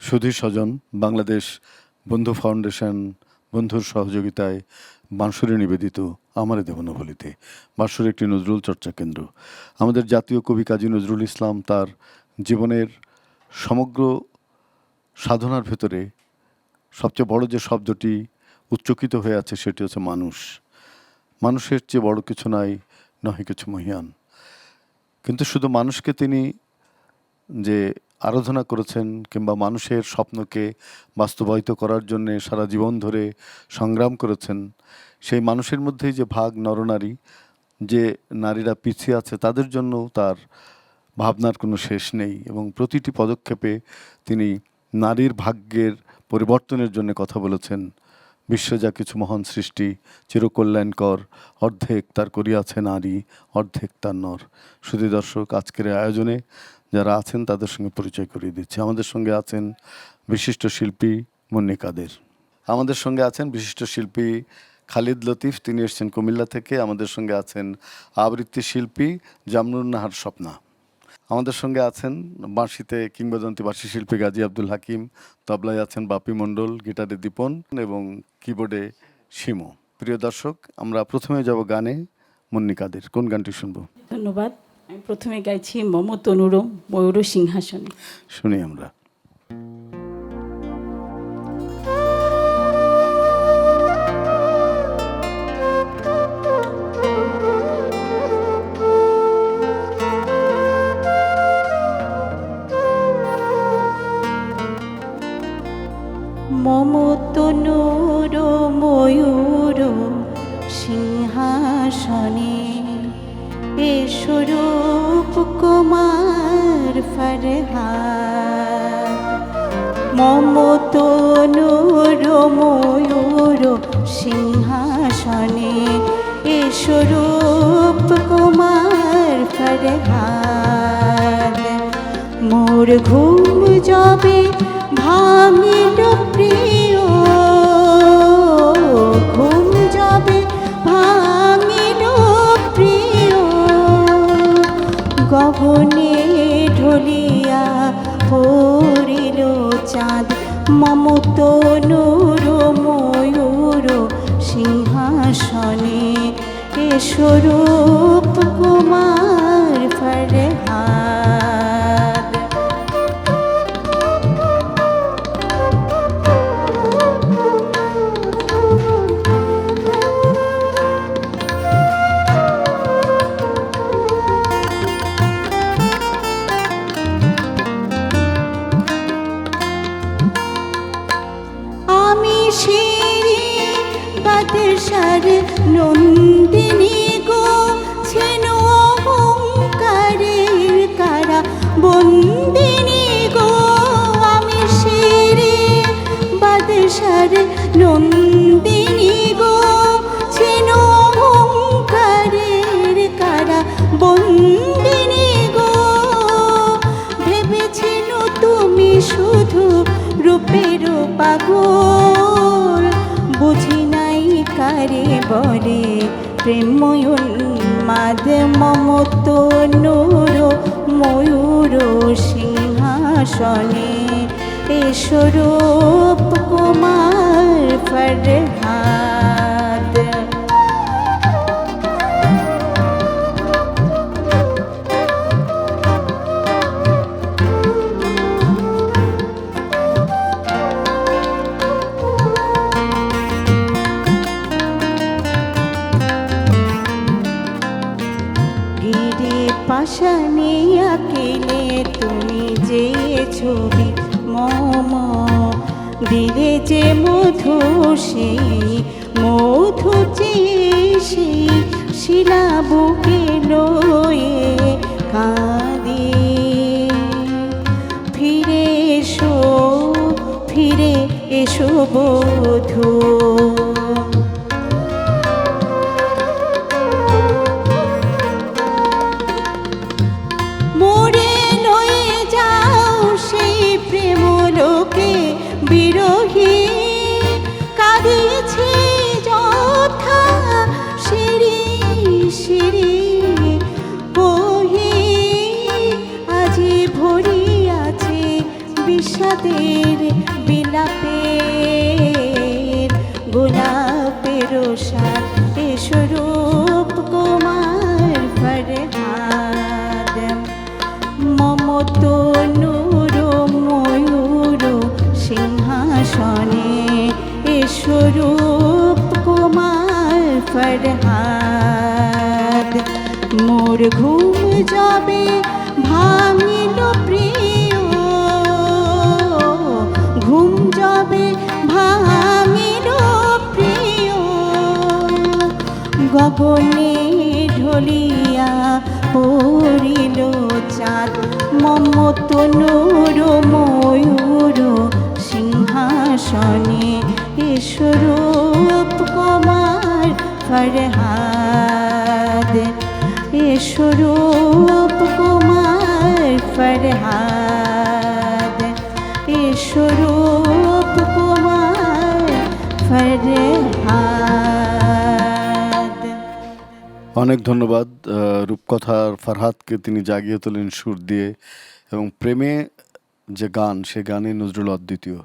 সুধী স্বজন বাংলাদেশ বন্ধু ফাউন্ডেশন বন্ধুর সহযোগিতায় বাঁশরে নিবেদিত আমারে দেবনা বলিতে বাঁশর একটি নজরুল চর্চা কেন্দ্র। আমাদের জাতীয় কবি কাজী নজরুল ইসলাম তার জীবনের সমগ্র সাধনার ভেতরে সবচেয়ে বড় যে শব্দটি উচ্চকিত হয়ে আছে সেটি হচ্ছে মানুষ। মানুষের চেয়ে বড় কিছু নাই, নহে কিছু মহিয়ান। কিন্তু শুধু মানুষকে তিনি যে আরাধনা করেছেন কিংবা মানুষের স্বপ্নকে বাস্তবায়িত করার জন্যে সারা জীবন ধরে সংগ্রাম করেছেন, সেই মানুষের মধ্যেই যে ভাগ নরনারী, যে নারীরা পিছিয়ে আছে তাদের জন্য তার ভাবনার কোনো শেষ নেই এবং প্রতিটি পদক্ষেপে তিনি নারীর ভাগ্যের পরিবর্তনের জন্য কথা বলেছেন। বিশ্বে যা কিছু মহান সৃষ্টি চিরকল্যাণকর, অর্ধেক তার করিয়াছে নারী, অর্ধেক তার নর। শুধু দর্শক, আজকের আয়োজনে যারা আছেন তাদের সঙ্গে পরিচয় করিয়ে দিচ্ছি। আমাদের সঙ্গে আছেন বিশিষ্ট শিল্পী মুন্নি কাদের, আমাদের সঙ্গে আছেন বিশিষ্ট শিল্পী খালিদ লতিফ, তিনি এসেছেন কুমিল্লা থেকে। আমাদের সঙ্গে আছেন আবৃত্তি শিল্পী জামনুর নাহার স্বপ্না। আমাদের সঙ্গে আছেন বাঁশিতে কিংবদন্তি বাঁশি শিল্পী গাজী আব্দুল হাকিম, তবলায় আছেন বাপি মণ্ডল, গিটারে দীপন এবং কিবোর্ডে শিমু। প্রিয় দর্শক, আমরা প্রথমে যাব গানে। মুন্নি কাদের, কোন গানটি শুনবো? ধন্যবাদ। আমি প্রথমে গাইছি মম তনুরম ময়ূর সিংহাসনে। শুনি আমরা। মম তনুর ময়ূর সিংহাসনে স্বরূপ কুমার ফরহাদ। মম তনুর ময়ূর সিংহাসনে স্বরূপ কুমার ফরহাদ। মোর ঘুম যাবে ভাঙিল প্রিয়, ঘুম যাবে ভাঙিল প্রিয়। গগনে ঢলিয়া পড়িল চাঁদ। মম তনুর ময়ূর সিংহাসনে স্বরূপ কুমার ফরহাদ। বাদশার নন্দিনী গো ছেন অহংকারের কারা বন্দিনী গো। আমি শিরে বাদশার নন্দিনী গো ছেন অহংকারের কারা বন্দিনী গো। ভেবেছেন তুমি শুধু রূপের পাগল, বুঝি নাই কারে বলে প্রেম উন্মাদ। মম তনুর ময়ূর সিংহাসনে স্বরূপ কুমার ফরহাদ। পাশানে আঁকিলে তুমি যে ছবি মম, দিলে যে মধু সেই মধু চেয়ে সেই শিলা বুকে লয়ে কাঁদে। ফিরে এসো বধূ। বিরোহী কাঁদিয়েছে যথা সিঁড়ি সিঁড়ি বহি আজি ভরিয়াছে বিষাদ বিষাদের বিলাপের গোলাপের সাথ স্বরূপ কুমার ফরহাদ মমত নূর ময়ূর সিংহাসনে স্বরূপ কুমার ফরহাদ মোর ঘুম যাবে ভাঙিল প্রিয় ঘুম যাবে ভাঙিল প্রিয় গগনে ঢলিয়া পড়িল চাঁদ মমত নূর ময়ূর সিংহাসনে স্বরূপ কুমার ফরহাদ স্বরূপ কুমার ফরহাদ স্বরূপ কুমার ফরহাদ। অনেক ধন্যবাদ। রূপকথার ফরহাদকে তিনি জাগিয়ে তোলেন সুর দিয়ে, এবং প্রেমে যে গান, সে গানে নজরুল অদ্বিতীয়।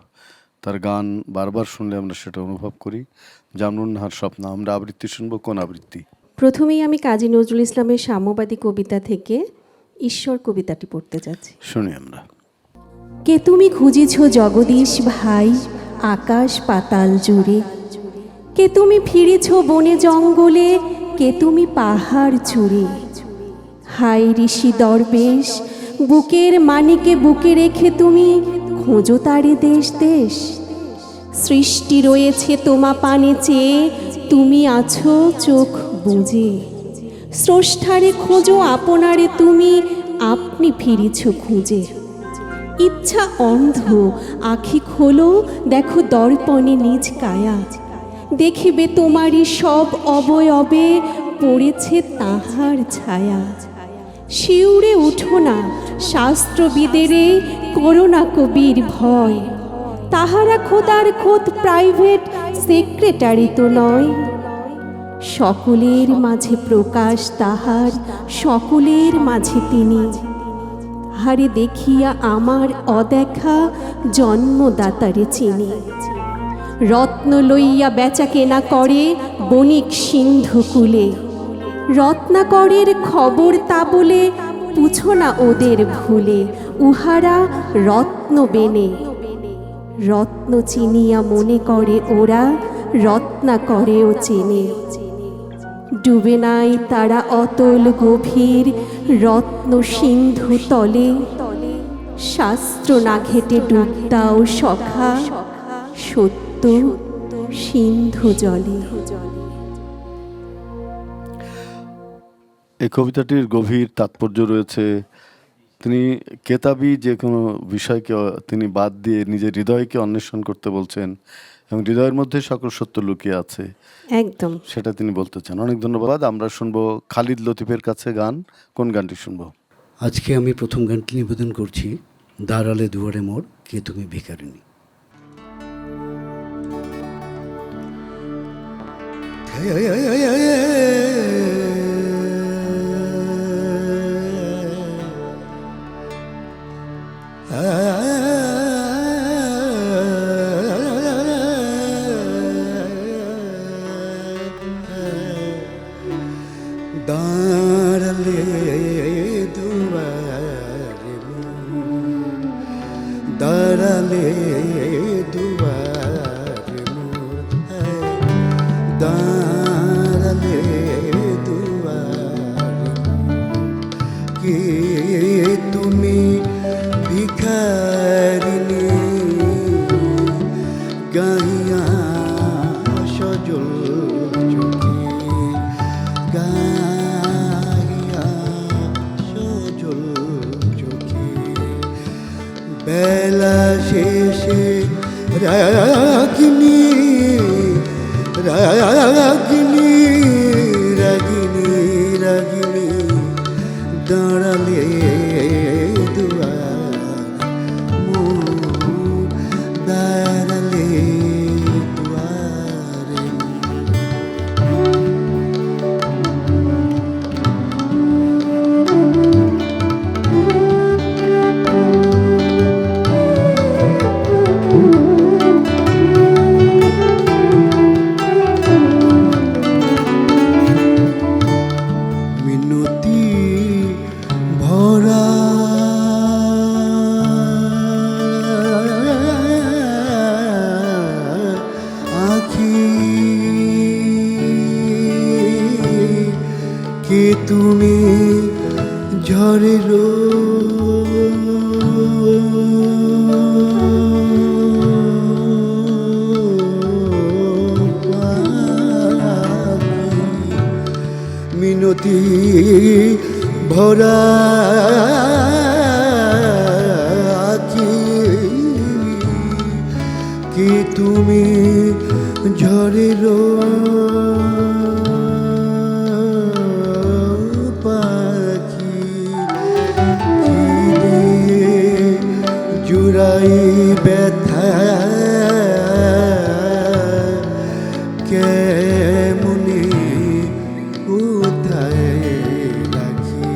তার গান বারবার শুনলে আমরা সেটা অনুভব করি। জামরুন নাহার স্বপ্ন, আমরা আবৃত্তি শুনবো। কোন আবৃত্তি? প্রথমেই আমি কাজী নজরুল ইসলামের সাম্যবাদী কবিতা থেকে ঈশ্বর কবিতাটি পড়তে যাচ্ছি। শুনি আমরা। কে তুমি খুঁজিছ জগদীশ ভাই আকাশ পাতাল জুড়ে, কে তুমি ফিরেছ বনে জঙ্গলে, কে তুমি পাহাড় চূড়ে। হাই ঋষি দরবেশ বুকের মানিকে বুকে রেখে তুমি খোঁজো তারে দেশ দেশ। সৃষ্টি রয়েছে তোমা পানে চেয়ে, তুমি আছো চোখ বুঝে। স্রষ্টারে খোঁজো আপনারে তুমি, আপনি ফিরেছ খুঁজে। ইচ্ছা অন্ধ আখি খোলো, দেখো দর্পণে নিজ কায়া। দেখিবে তোমারই সব অবয়বে পড়েছে তাহার ছায়া। শিউরে উঠো না শাস্ত্রবিদেরে, করো না কবির ভয়। তাহারা খোদার খোদ প্রাইভেট সেক্রেটারি তো নয়। সকলের মাঝে প্রকাশ তাহার, সকলের মাঝে তিনি। হারে দেখিয়া আমার অদেখা জন্মদাতারে চিনি। রত্ন লইয়া বেচা কেনা করে বণিক সিন্ধু কূলে। রত্নাকরের খবর তা বলে, পুছো না ওদের ভুলে। উহারা রত্ন বেনে, রত্ন চিনিয়া মনে করে ওরা রত্নাকরেও চেনে। ডুবে নাই তারা অতল গভীর রত্ন সিন্ধু তলে। শাস্ত্র না ঘেটে ডুব দাও সখা, সত্য সিন্ধু জলে। এই কবিতাটির গভীর তাৎপর্য রয়েছে। তিনি কেতাবি যে কোনো বিষয়কে তিনি বাদ দিয়ে নিজের হৃদয়কে অন্বেষণ করতে বলছেন, এবং হৃদয়ের মধ্যে সকল সত্য লুকিয়ে আছে, একদম সেটা তিনি বলতে চান। অনেক ধন্যবাদ। আমরা শুনবো খালিদ লতিফের কাছে গান। কোন গানটি শুনবো? আজকে আমি প্রথম গানটি নিবেদন করছি, দাঁড়ালে দুয়ারে মোর কে তুমি ভিখারিণী। দাঁড়ালে দুয়ারে মোর, দাঁড়ালে দুয়ারে মোর, দাঁড়ালে দুয়ারে মোর, কে তুমি ভিখারিণী। গাইয়া সজল চোখে, গাইয়া সজল চোখে। বেলা শেষে রাগিনী, রাগিনী, রাগিনী, রাগিনী, দাঁড়ালে দুয়ার মোর, দাঁড়ালে দুয়ারে। মিনতি ভরা কি তুমি ঝড়ের পাখি জুড়াই ব্যথা কেমনে কোথায় রাখি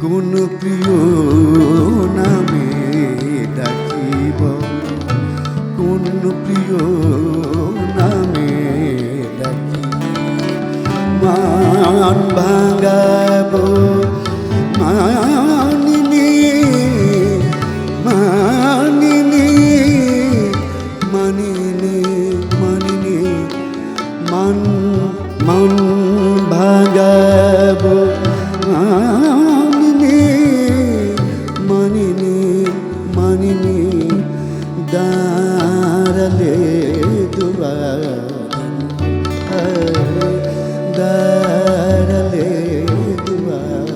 কোন প্রিয় নামে ডাকিব কোন প্রিয় নামে ডাকি মান ভাঙাব মানিনি মানিনি মানিনি মানিনি মান মান ভাঙাব মানিনি মানিনি মানিনি দাঁড়ালে দুবার দাঁড়ালে দুবার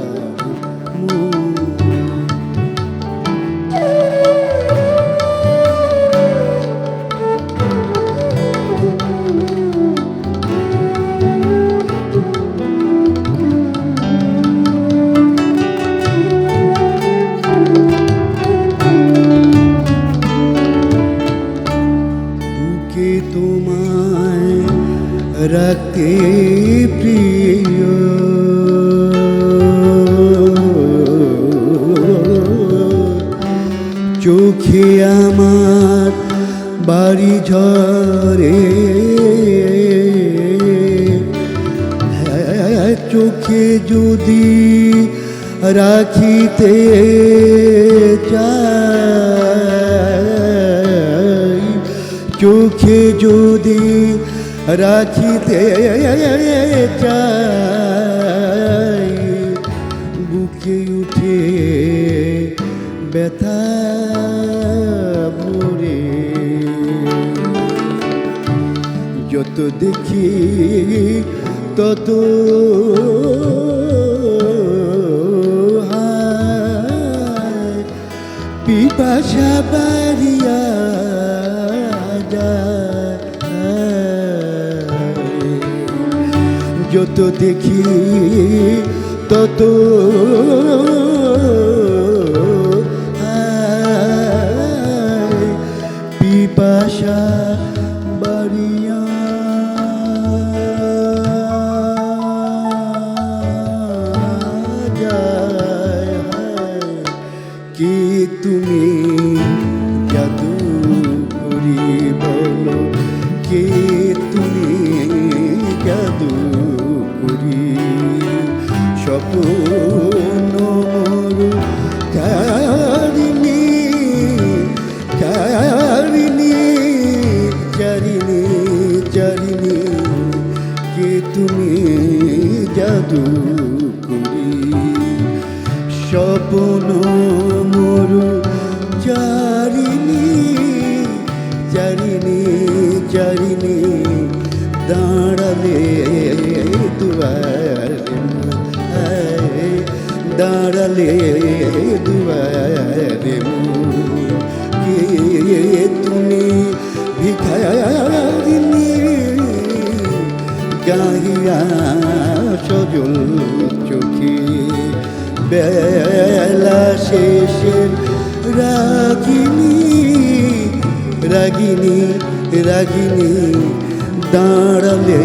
বুকে তোমায় রাখতে প্রিয় চোখে আমার বাড়ি ঝরে চোখে যদি রাখিতে চাই চোখে যদি রাখিতে চাই বুকে উঠে ব্যথা ভরে যত দেখি তত হায় পিপাসা বাড়িয়া যত দেখি তত পিপাসা বাড়িয়া যায় কি তুমি জাদু করি বলো কে তুমি জাদু করি স্বপ্ন মোর চারিণী চারিণী চারিণী চারিণী কে তুমি জাদু করি স্বপ্ন মোর চারিণী চারিণী চারিণী দাঁড়ালে দুয়ারে দাঁড়ালে দুয়ারে কে তুমি ভিখারিণী গাহিয়া সজল চোখে বেলা শেষের রাগিনী রাগিনী রাগিনী দাঁড়ালে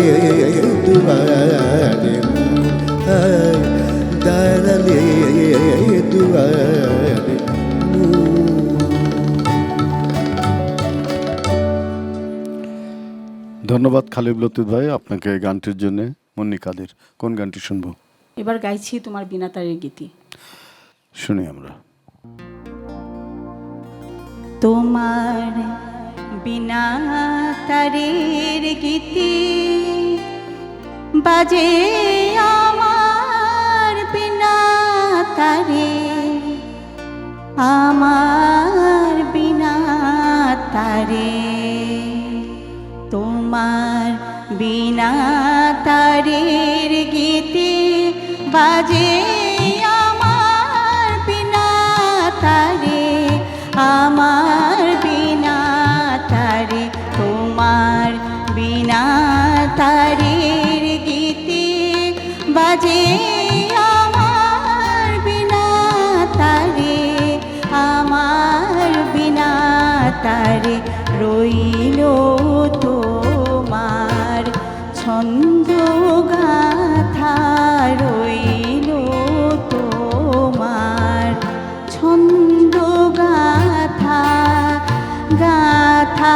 দুয়ারে দাঁড়ালে দুয়ারে ধন্যবাদ খালিদ লতিফ ভাই আপনাকে এই গানটির জন্য। মুন্নি কাদের, কোন গানটি শুনবো? এবার গাইছি তোমার বিনা তারের গীতি। শুনি আমরা। তোমার বিনা তারের গীতি বাজে আমার বিনা তারে তোমার বিনা তারের গীতে বাজে আমার বিনা তারে, আমার বিনা তারে, তোমার বিনা তারের গীতে বাজে আমার বিনা তারে, আমার বিনা তারে রইল তোমার ছন্দ গাথা, রইল তোমার ছন্দ গাথা, গাথা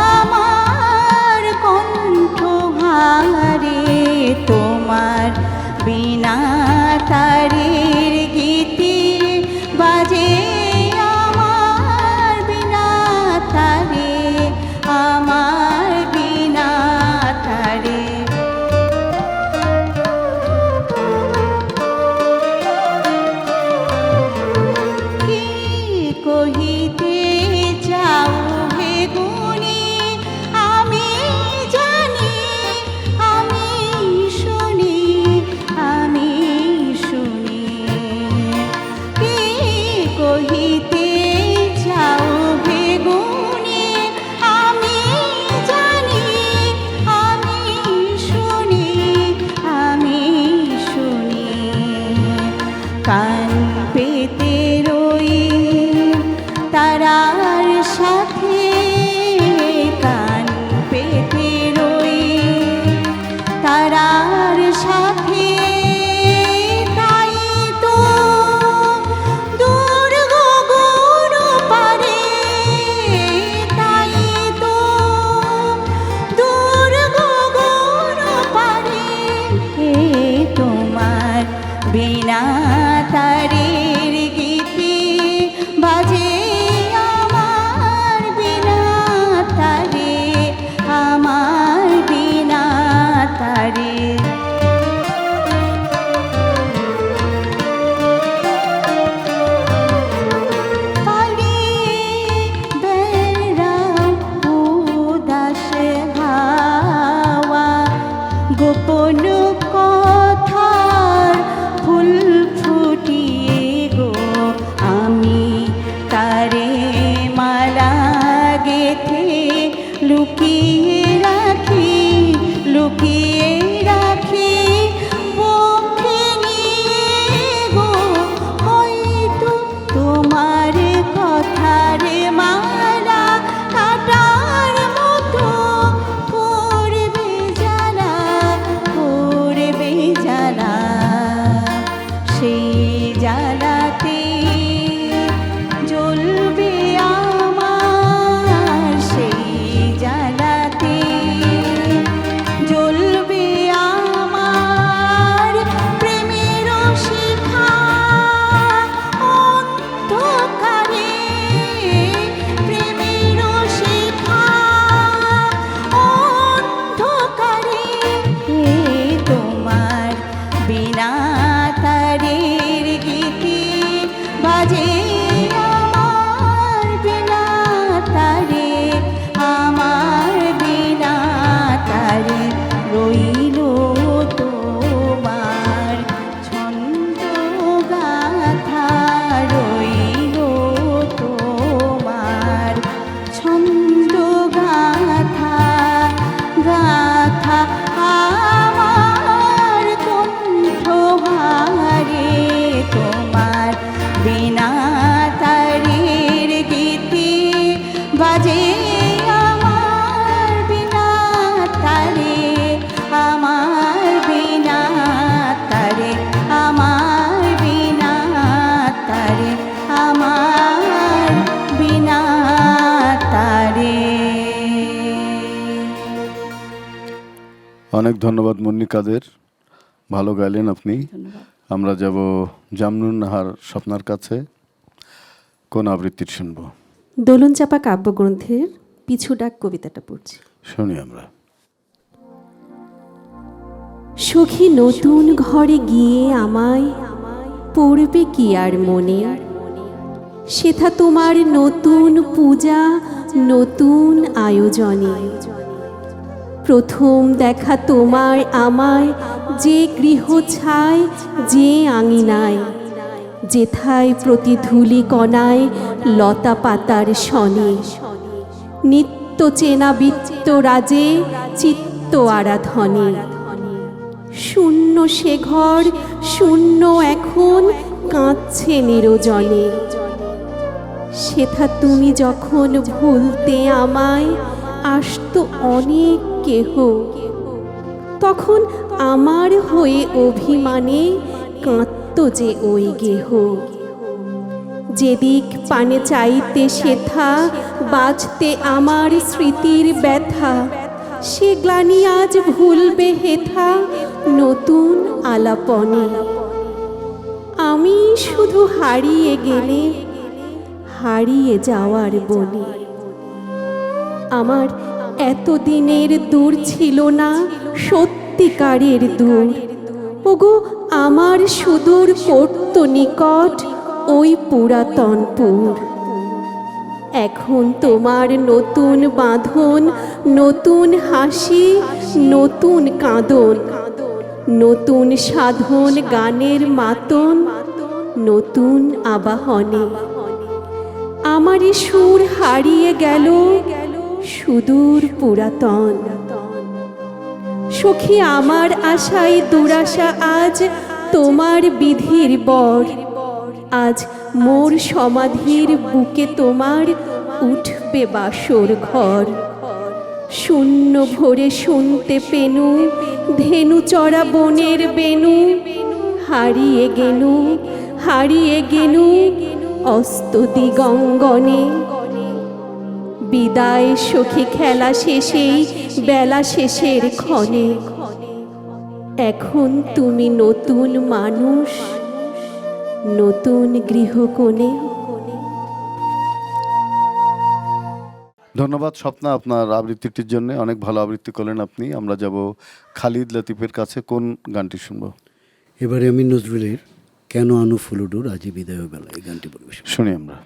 আমার কণ্ঠহারে তোমার বিনা তারের গীতে বাজে আমার বিনা তারে, আমার বিনা তারে। কি কহিতে যাও হে গুণী আমি জানি, আমি শুনি, আমি শুনি। কি কহিতে যাও হে গুণী আমি জানি, আমি শুনি, আমি শুনি। কান পেতে রই তারার সাথে, কান পেতে রই তারার সাথে, তাই তো দূর গগন পারে, তাই তো দূর গগন পারে তোমার বিনা তারের গীতে বাজে আমার বিনা তারে, আমার বিনা তারে। পালিয়ে বেড়াও উদাস হাওয়া, গোপন কথার ফুল ফুটিয়ে গো আমি তারে মালা গেথে লুকিয়ে রাখি, লুকিয়ে রাখি বুকে নিয়ে গো। হয়তো তোমার কথার মালা কাটার মতো করবে জ্বালা, করবে জ্বালা। সেই জ্বালাতে জ্বলবে আমার, সেই জ্বালাতে জ্বলবে আমার প্রেমের শিখা অন্ধকারে, প্রেমের শিখা অন্ধকারে তোমার বিনা তারের গীতে বাজে আমার বিনা তারে, আমার বিনা তারে রইল তোমার ছন্দ গাথা, রইল তোমার ছন্দ গাথা, গাথা আমার কণ্ঠহারে তোমার বিনা তারের গীতে বাজে আমার বিনা তারে, আমার বিনা তারে, আমার বিনা তারে, আমার বিনা তারে। অনেক ধন্যবাদ মন্নিকাদের, ভালো গাইলেন আপনি। ধন্যবাদ। আমরা যাব জামনুন নাহার স্বপ্নার কাছে, কোন আবৃত্তির শুনব? দোলন চাপা কাব্যগ্রন্থের পিছু ডাক কবিতাটা পড়ছি। শুনি আমরা। সখী নতুন ঘরে গিয়ে আমায় পড়বে কি আর মনে, সেথা তোমার নতুন পূজা নতুন আয়োজনে। প্রথম দেখা তোমার আমায় যে গৃহ ছায়, যে আঙিনায়, যেথায় প্রতি ধূলি কণায় লতা পাতার শনে, নিত্য চেনা বৃত্ত রাজে চিত্ত আরাধনে। শূন্য সে ঘর, শূন্য এখন কাঁদছে নিরজনে। সেথা তুমি যখন ভুলতে আমায়, আসতো অনেক কেহ, তখন আমার হয়ে অভিমানে কাঁদত যে ওই গেহ। যেদিক পানে চাইতে সেথা বাজতে আমার স্মৃতির ব্যথা, সে গ্লানি আজ ভুলবে হেথা নতুন আলাপনে। আমি শুধু হারিয়ে গেলে হারিয়ে যাওয়ার বনে। আমার এতদিনের দূর ছিল না সত্যিকারের দূর, ওগো আমার সুদূর পড়ত নিকট ওই পুরাতনপুর। এখন তোমার নতুন বাঁধন, নতুন হাসি, নতুন কাঁদন, নতুন সাধন গানের মাতন, নতুন আবাহনে। আমারই সুর হারিয়ে গেল সুদূর পুরাতন। সখী আমার আশায় দুরাশা আজ তোমার বিধির বর। আজ মোর সমাধির বুকে তোমার উঠবে বাসর ঘর। শূন্য ভরে শুনতে পেনু ধেনু চড়া বনের বেনু। হারিয়ে গেনু, হারিয়ে গেনু অস্ত দিগঙ্গনে। বিদায় সখী খেলা শেষেই বেলা শেষের ক্ষণে। এখন তুমি নতুন মানুষ, নতুন গৃহকোণে। ধন্যবাদ স্বপ্না আপনার আবৃত্তিটির জন্য। অনেক ভালো আবৃত্তি করলেন আপনি। আমরা যাব খালিদ লতিফের কাছে। কোন গানটি শুনবো? এবারে আমি নজরুলের কেন আনো ফুলুডুর আজি বিদায় বেলা এই গানটি পরিবেশন শুনি আমরা।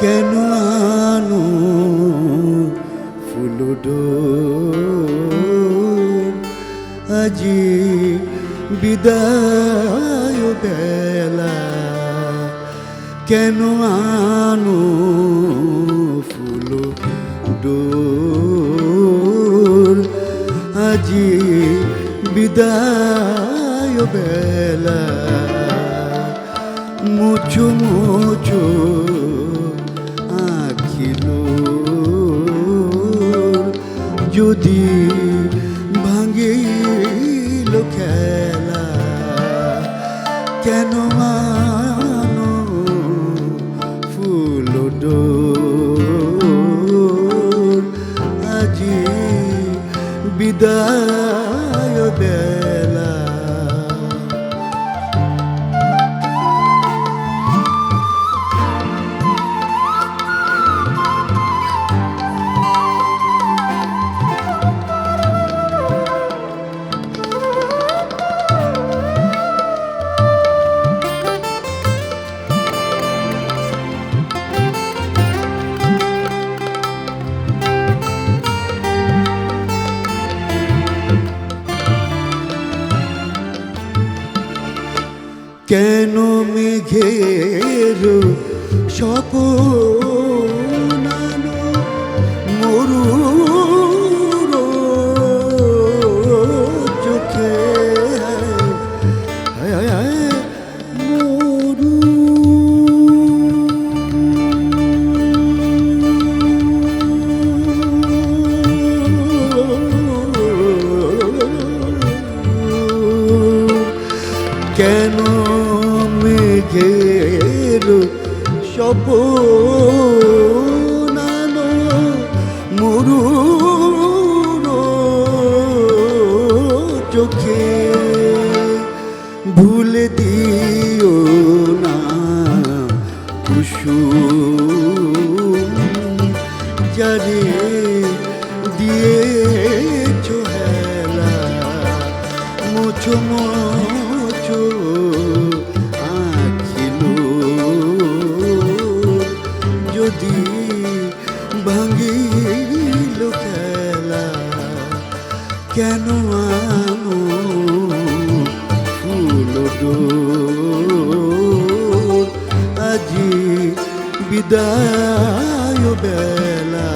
কেন আনো ফুলুডুর আজি বিদায় বেলা। কেন আনো ফুলুডুর আজি বিদায় বেলা। মুছু মুছু আখিলো যদি ভাঙিল খেলা। কেন আনো ফুলুডুর আজি বিদায় বেলা। কেন মেঘের স্বপন আনো মরুর চোখে। মরু কেন মেঘের স্বপন আনো মরু মুছো মুছো আঁখিলো যদি ভাঙিল খেলা কেন আনো ফুল ডোর আজি বিদায় বেলা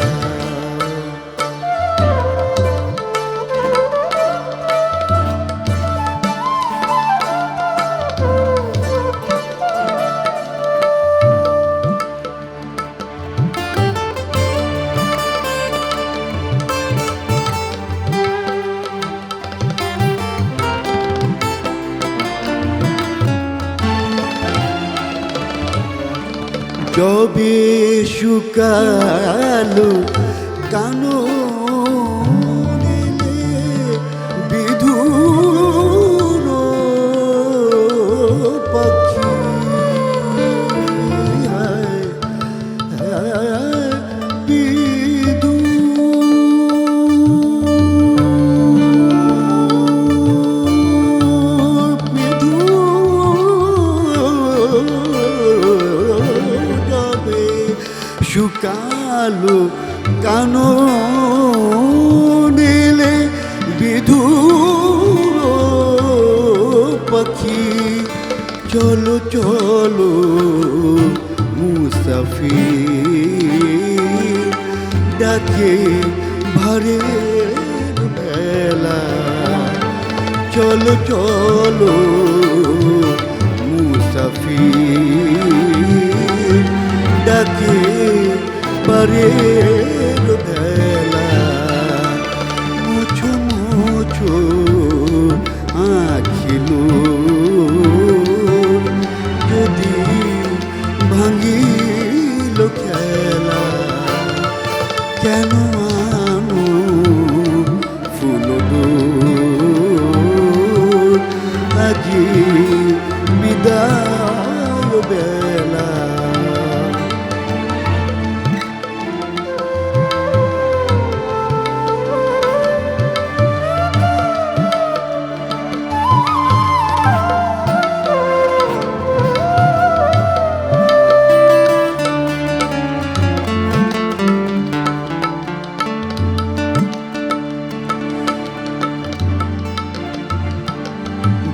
যবে শুকালো কানো বিধুর পক্ষী শুকালো কানো নীলে বিধুর পাখি চলো চলো মুসাফির ডাকে ভারের ভেলা চলো চলো মুসাফির ডাকে পারের ভেলা মুছো মুছো আঁখিলো যদি ভাঙিল খেলা কেন আনো ফুল ডোর আজি বিদায় বেলা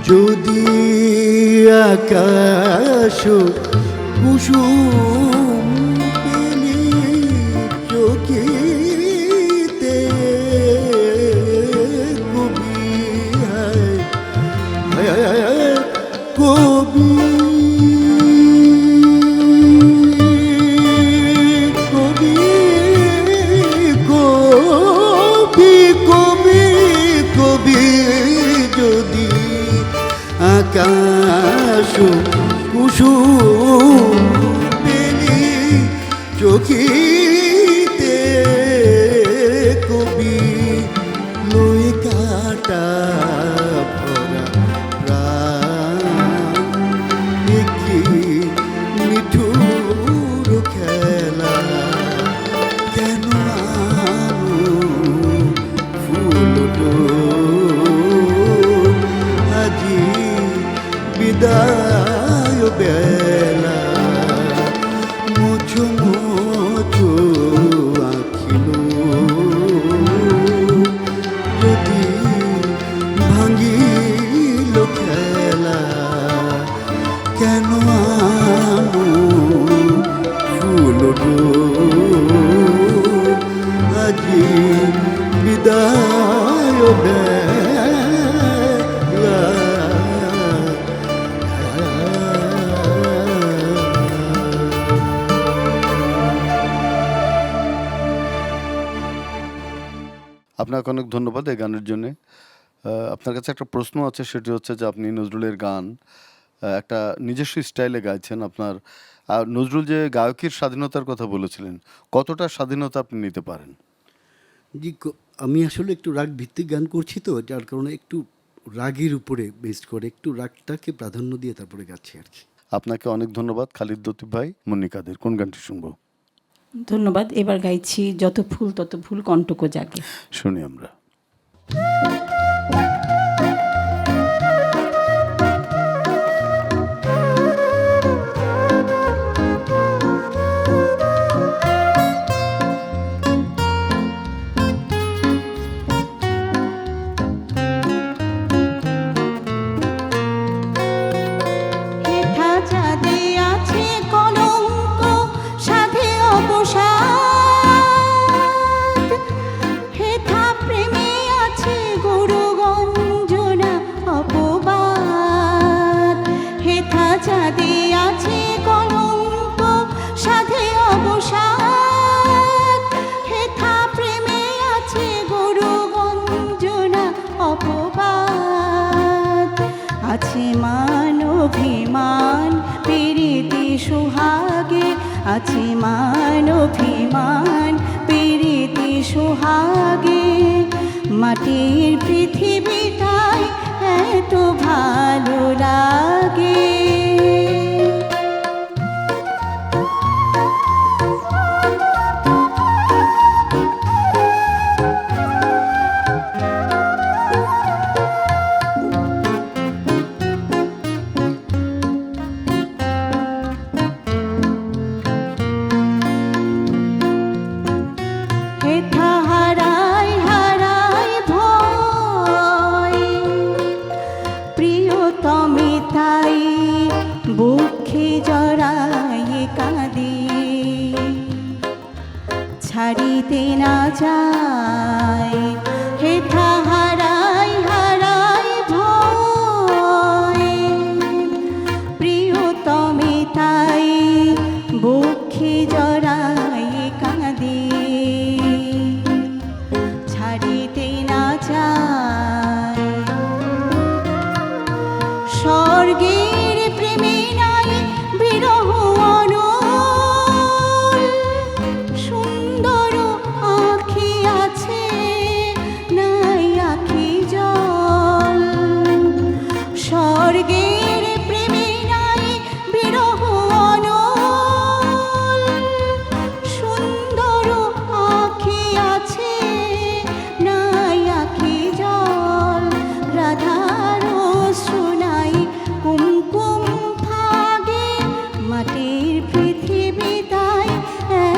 যদি আকাশ কুসুম পেলি চোখিতে কবি কবি কবি কবি কবি কবি যদি আকাশ কুসুম পেলি চোখিতে কবি লই কাটা ভরা প্রাণ কি মিঠুর খেলা কেন আনো ফুল ডোর আজি বিদায় বেলা মুছো মুছো আঁখিলো যদি ভাঙিল খেলা কেন আনো ফুল ডোর আজি বিদায় বেলা আপনাকে অনেক ধন্যবাদ এই গানের জন্যে। আপনার কাছে একটা প্রশ্ন আছে, সেটি হচ্ছে যে আপনি নজরুলের গান একটা নিজস্ব স্টাইলে গাইছেন। আপনার নজরুল যে গায়কের স্বাধীনতার কথা বলেছিলেন, কতটা স্বাধীনতা আপনি নিতে পারেন? জি, আমি আসলে একটু রাগ ভিত্তিক গান করছি তো, যার কারণে একটু রাগের উপরে বেস্ট করে একটু রাগটাকে প্রাধান্য দিয়ে তারপরে গাচ্ছি আর কি। আপনাকে অনেক ধন্যবাদ। খালিদ লতিফ ভাই, মনিকাদের কোন গানটি শুনবো? ধন্যবাদ। এবার গাইছি যত ফুল তত ফুল কণ্টক জাগে। শুনি আমরা। আছে মান অভিমান প্রীতি সোহাগে, আছে মান অভিমান প্রীতি সোহাগে। মাটির পৃথিবীটায় এত ভালো লাগে। হেথা হারাই হারাই ভয়, প্রিয়তমে তাই বুকে জড়াই কাঁদি। ছাড়িতে না যায় হেথা হারাই হারাই ভয়, প্রিয়তমে তাই বুকে জড়াই কাঁদি। ছাড়িতে না যায় স্বর্গের প্রেমে নাই বিরহ অনল। সুন্দর আঁখি আছে নাই আঁখি জল। স্বর্গের প্রেমে নাই বিরহ অনল। সুন্দর আঁখি আছে নাই আঁখি জল। রাধার সোনাই কুমকুম ভাগে, মাটির পৃথিবীটাই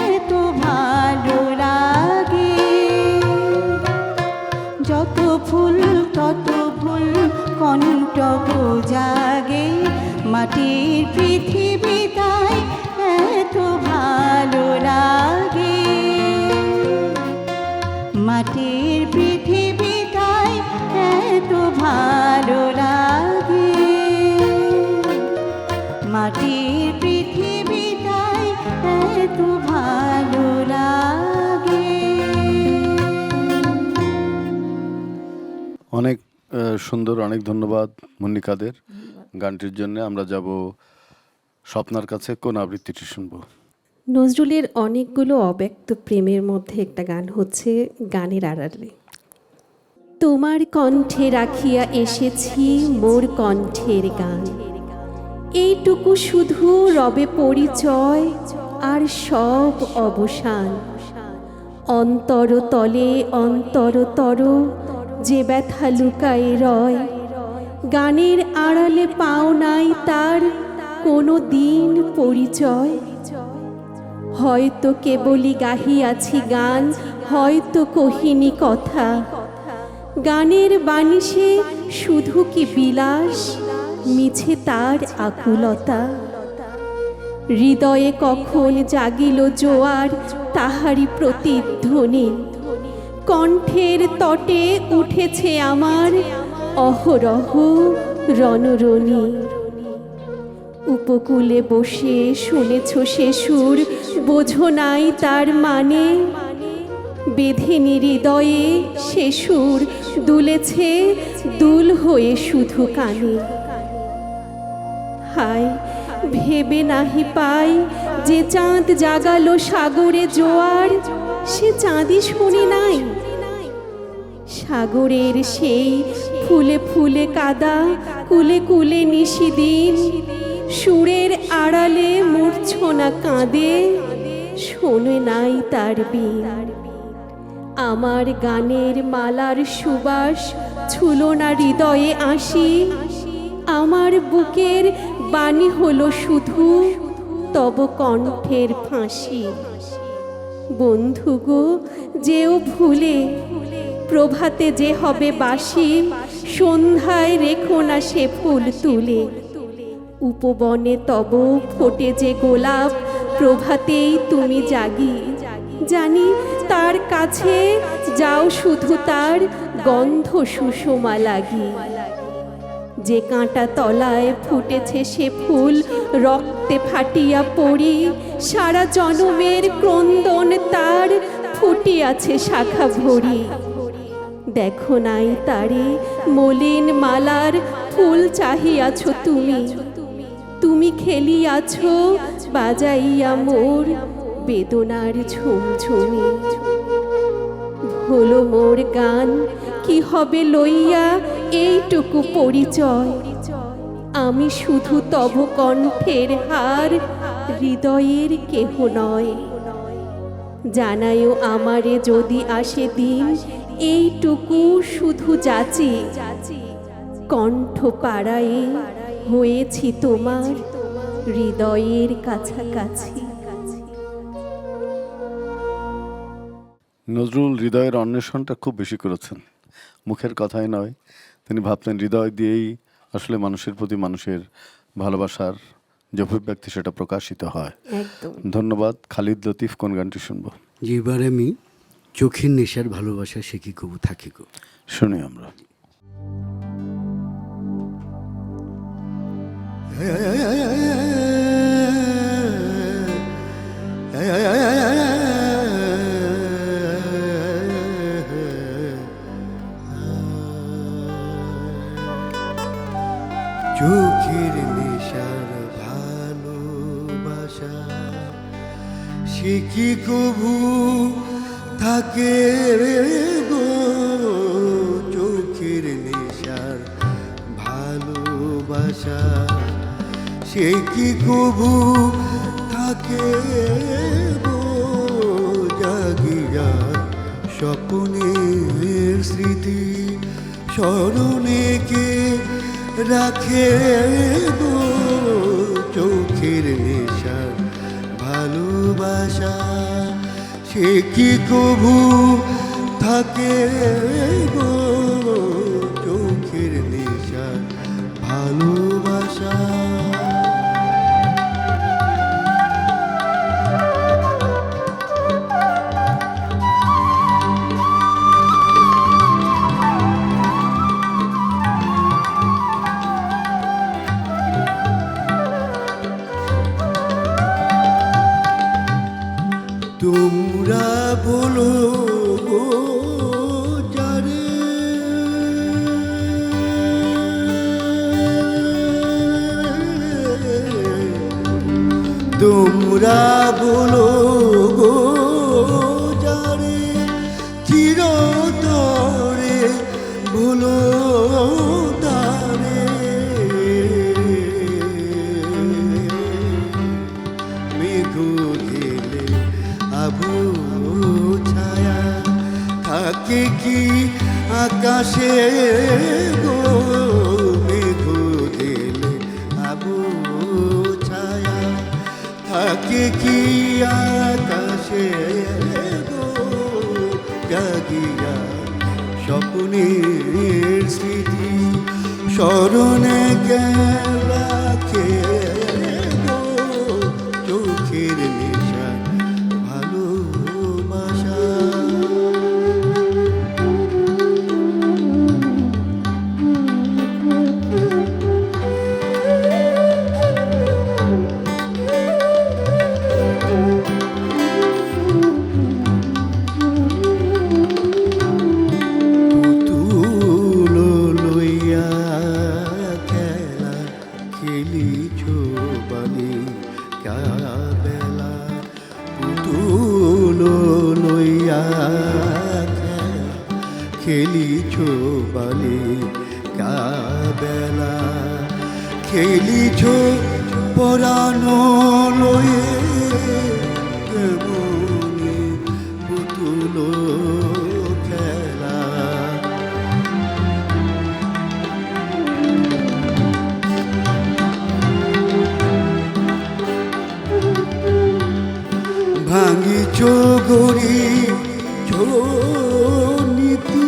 এত ভালো লাগে। যত ফুল তত ফুল কণ্ঠব জাগে, মাটির পৃথিবীটাই এত ভালো লাগে। মাটির পৃথিবীটাই এত ভালো লাগে। মাটির পৃথিবীটাই এত ভালো লাগে। অনেক সুন্দর, অনেক ধন্যবাদ মনিকাদের গানটির জন্য। আমরা যাব স্বপ্নার কাছে। কোন আবৃত্তিটি শুনবো? নজরুলের অনেকগুলো অব্যক্ত প্রেমের মধ্যে একটা গান হচ্ছে গানের আড়ালে। তোমার কণ্ঠে রাখিয়া এসেছি মোর কণ্ঠের গান, এইটুকু শুধু রবে পরিচয় আর সব অবসান। অন্তর তলে অন্তরতর যে ব্যথা লুকায়ে রয়, গানের আড়ালে পাও নাই তার কোনো দিন পরিচয়। হয়তো কেবলই গাহিয়াছি গান, হয়তো কহিনি কথা। গানের বানিশে শুধু কি বিলাস, মিছে তার আকুলতা। হৃদয়ে কখন জাগিল জোয়ার তাহারি প্রতিধ্বনি, কণ্ঠের তটে উঠেছে আমার অহরহ রণরণী। উপকূলে বসে শুনেছ সে সুর, বোঝো নাই তার মানে। বেঁধেনি হৃদয়ে সে সুর দুলেছে দুল হয়ে শুধু কানে। হায় ভেবে নাহি পাই যে চাঁদ জাগালো সাগরে জোয়ার, সে চাঁদই শুনি নাই। সাগরের সেই ফুলে ফুলে কাদা, কুলে কুলে নিশিদিন, সুরের আড়ালে মূর্ছনা কাঁদে, শোনে নাই তার বিন। আমার গানের মালার সুবাস ছুলো না হৃদয়ে আসি, আমার বুকের বাণী হলো শুধু তব কণ্ঠের ফাঁসি। বন্ধু গো যেও ভুলে, প্রভাতে যে হবে বাসি, সন্ধ্যায় রেখো না সে ফুল তুলে। উপবনে তব ফোটে যে গোলাপ, প্রভাতেই তুমি জাগি। জানি তার কাছে যাও শুধু তার গন্ধ সুষমা লাগি। যে কাঁটা তলায় ফুটেছে সে ফুল, রক্তে ফাটিয়া পড়ি, সারা জনমের ক্রন্দন তার ফুটিয়াছে শাখা ভরি। দেখো নাই তারে মলিন মালার ফুল চাহিয়াছ তুমি, তুমি খেলিয়াছ বাজাইয়া মোর বেদনার ঝুমঝুমি। হলো মোর গান কি হবে লইয়া এইটুকু পরিচয়, আমি শুধু তব কণ্ঠের হার, হৃদয়ের কেহ নয়। জানায়ও আমারে যদি আসে দিন, এইটুকু শুধু যাচি, কণ্ঠ পাড়ায়ে হয়েছি তোমার হৃদয়ের কাছাকাছি। নজরুল হৃদয়ের অন্বেষণটা খুব বেশি করেছেন, মুখের কথাই নয়। তিনি ভাবতেন হৃদয় দিয়েই আসলে মানুষের প্রতি মানুষের ভালোবাসার যে অভিব্যক্তি সেটা প্রকাশিত হয়। একদম। ধন্যবাদ। খালিদ লতিফ, কোন গানটি শুনবো? যে এবার আমি চোখের নেশার ভালোবাসা সে কি কবু থাকি গো। শুনি আমরা। চোখের নেশার ভালোবাসা সে কি কবু থাকে গো। চোখের নেশার ভালোবাসা সে কি কবু থাকে গো। জাগিয়া স্বপ্নের স্মৃতি স্মরণে কে রাখে গো। চোখের নেশার ভালোবাসা সে কি কবু থাকে গো। চোখের নেশার ভালোবাসা তোমরা বলো গো যারে তোমরা বলো গো যারে চিরতরে বলো তারে মেঘ ঘেলে আবু ছায়া থাকে কি আকাশে গো। মেঘ ঘেলে আবু ছায়া থাকে কি আকাশে গো। জাগিয়া স্বপ্নের স্মৃতি স্মরণে রাখে গো। চোখের নেশা ভালোবাসা পুতুল লইয়া খেলা খেলিছ বালি কাবেলা। পুতুল লইয়া খেলা খেলিছ বালি কাবেলা। খেলিছ পরানো লয়ে কেমনি পুতুল খেলা। ভাঙিছ গড়ি নীতি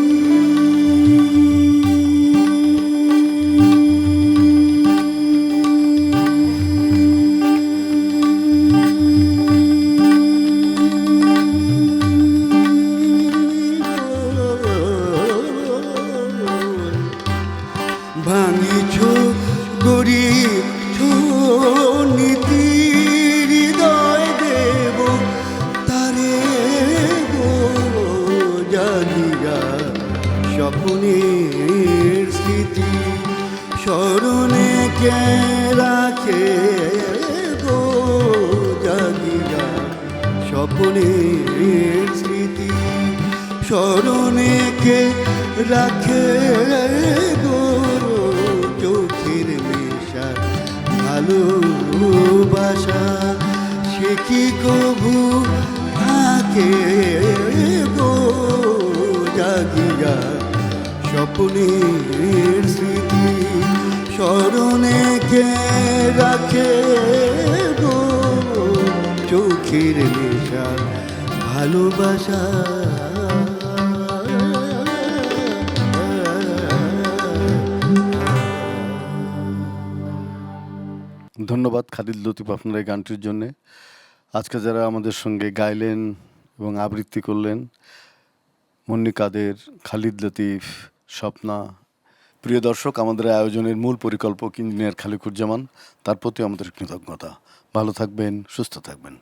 স্বপ্নের স্মৃতি স্মরণে কে রাখে গো জাগিয়া স্বপ্নের স্মৃতি স্মরণে কে রাখে গো চোখের নেশা ভালোবাসা সে কি কবু থাকে গো জাগিয়া স্বপ্নের স্মৃতি স্মরণে কে রাখে গো চোখের নেশা ভালোবাসা। ধন্যবাদ খালিদ লতিফ আপনার এই গানটির জন্যে। আজকে যারা আমাদের সঙ্গে গাইলেন এবং আবৃত্তি করলেন, মুন্নি কাদের, খালিদ লতিফ, স্বপ্না। প্রিয় দর্শক, আমাদের আয়োজনের মূল পরিকল্পক ইঞ্জিনিয়ার খালিকুজ্জামান, তার প্রতি আমাদের কৃতজ্ঞতা। ভালো থাকবেন, সুস্থ থাকবেন।